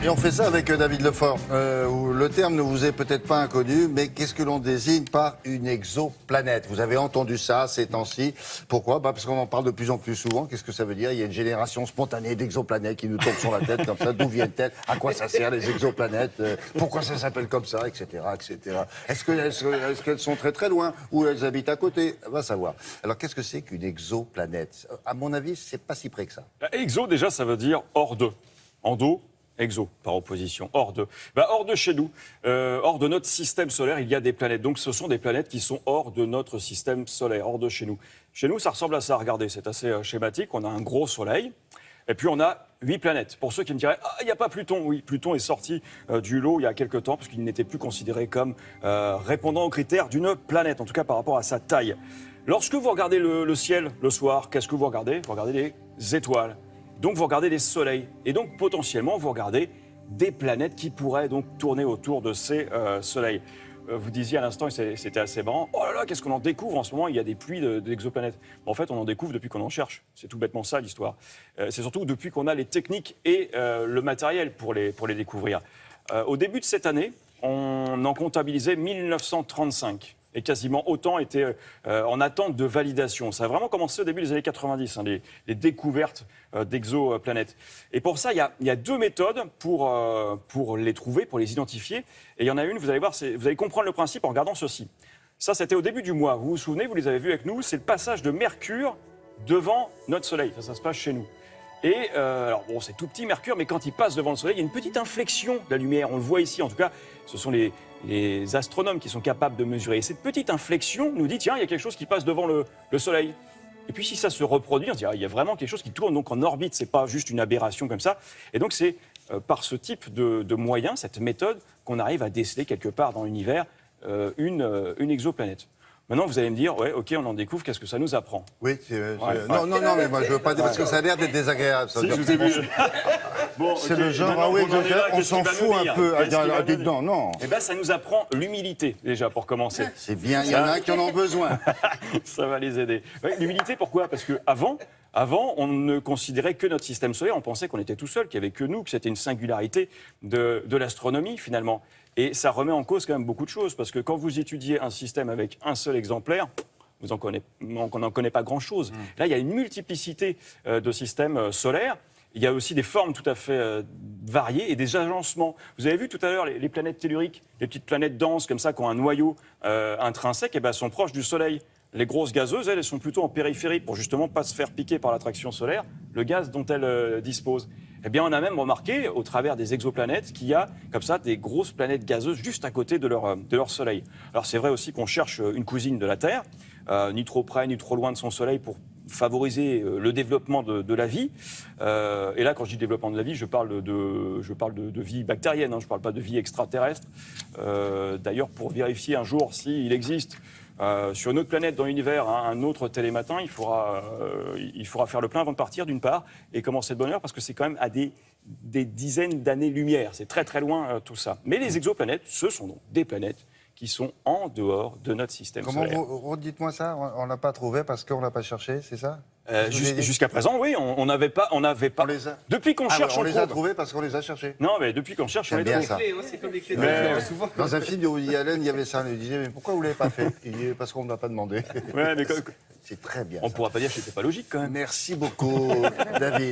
Et on fait ça avec David Lefort. Où le terme ne vous est peut-être pas inconnu, mais qu'est-ce que l'on désigne par une exoplanète? Vous avez entendu ça ces temps-ci. Pourquoi? Parce qu'on en parle de plus en plus souvent. Qu'est-ce que ça veut dire? Il y a une génération spontanée d'exoplanètes qui nous tombent sur la tête comme ça. D'où viennent-elles? À quoi ça sert les exoplanètes? Pourquoi ça s'appelle comme ça? Etc. etc. Est-ce qu'elles sont très très loin? Ou elles habitent à côté? Va savoir. Alors qu'est-ce que c'est qu'une exoplanète? À mon avis, c'est pas si près que ça. Exo, déjà, ça veut dire hors de. Endo, exo, par opposition. Hors de. Hors de chez nous, hors de notre système solaire, il y a des planètes. Donc, ce sont des planètes qui sont hors de notre système solaire, hors de chez nous. Chez nous, ça ressemble à ça. Regardez, c'est assez schématique. On a un gros soleil. Et puis, on a 8 planètes. Pour ceux qui me diraient « Ah, il n'y a pas Pluton ». Oui, Pluton est sorti du lot il y a quelques temps, parce qu'il n'était plus considéré comme répondant aux critères d'une planète, en tout cas par rapport à sa taille. Lorsque vous regardez le ciel le soir, qu'est-ce que vous regardez? Vous regardez les étoiles. Donc, vous regardez des soleils. Et donc, potentiellement, vous regardez des planètes qui pourraient donc tourner autour de ces soleils. Vous disiez à l'instant, et c'était assez marrant, « Oh là là, qu'est-ce qu'on en découvre en ce moment? Il y a des pluies d'exoplanètes. » En fait, on en découvre depuis qu'on en cherche. C'est tout bêtement ça, l'histoire. C'est surtout depuis qu'on a les techniques et le matériel pour les découvrir. Au début de cette année, on en comptabilisait 1935. Et quasiment autant étaient en attente de validation. Ça a vraiment commencé au début des années 90, hein, les découvertes d'exoplanètes. Et pour ça, il y a deux méthodes pour les trouver, pour les identifier. Et il y en a une, vous allez voir, vous allez comprendre le principe en regardant ceci. Ça, c'était au début du mois. Vous vous souvenez, vous les avez vus avec nous, c'est le passage de Mercure devant notre Soleil. Ça se passe chez nous. Et alors bon, c'est tout petit Mercure, mais quand il passe devant le Soleil, il y a une petite inflexion de la lumière. On le voit ici, en tout cas, ce sont les astronomes qui sont capables de mesurer. Et cette petite inflexion nous dit, tiens, il y a quelque chose qui passe devant le Soleil. Et puis si ça se reproduit, on se dit, il y a vraiment quelque chose qui tourne donc en orbite, c'est pas juste une aberration comme ça. Et donc c'est par ce type de moyens, cette méthode, qu'on arrive à déceler quelque part dans l'univers une exoplanète. Maintenant, vous allez me dire, ouais, ok, on en découvre, qu'est-ce que ça nous apprend? Oui, non, mais moi je veux pas dire, parce que ça a l'air d'être désagréable. Ça si, je vous ai vu. Bon, c'est le genre, on s'en fout un peu. Non. Eh bien, ça nous apprend l'humilité, déjà, pour commencer. C'est bien, il y en a qui en ont besoin. Ça va les aider. Ouais, l'humilité, pourquoi? Parce qu'avant, on ne considérait que notre système solaire, on pensait qu'on était tout seul, qu'il n'y avait que nous, que c'était une singularité de l'astronomie, finalement. Et ça remet en cause quand même beaucoup de choses, parce que quand vous étudiez un système avec un seul exemplaire, on n'en connaît pas grand-chose. Là, il y a une multiplicité de systèmes solaires. Il y a aussi des formes tout à fait variées et des agencements. Vous avez vu tout à l'heure les planètes telluriques, les petites planètes denses comme ça qui ont un noyau intrinsèque, et ben, sont proches du Soleil. Les grosses gazeuses, elles sont plutôt en périphérie pour justement pas se faire piquer par l'attraction solaire, le gaz dont elles disposent. Eh bien, on a même remarqué, au travers des exoplanètes, qu'il y a comme ça des grosses planètes gazeuses juste à côté de leur Soleil. Alors c'est vrai aussi qu'on cherche une cousine de la Terre, ni trop près ni trop loin de son Soleil pour favoriser le développement de la vie. Et là, quand je dis développement de la vie, je parle de vie bactérienne, hein, je ne parle pas de vie extraterrestre. D'ailleurs, pour vérifier un jour s'il existe sur une autre planète dans l'univers, hein, un autre télématin, il faudra faire le plein avant de partir, d'une part, et commencer de bonne heure, parce que c'est quand même à des dizaines d'années-lumière. C'est très très loin tout ça. Mais les exoplanètes, ce sont donc des planètes qui sont en dehors de notre système solaire. Redites-moi ça, on l'a pas trouvé parce qu'on l'a pas cherché, c'est ça? Jusqu'à présent, oui, on n'avait pas. Depuis qu'on cherche, on les a trouvés parce qu'on les a cherchés. Non, mais depuis qu'on cherche, on les trouve. C'est comme les clés. Dans un film de Woody Allen, il y avait ça. Il disait, mais pourquoi vous l'avez pas fait? Il dit, parce qu'on ne m'a pas demandé. Ouais, mais c'est très bien. On ne pourra pas dire que c'était pas logique quand même. Merci beaucoup, David.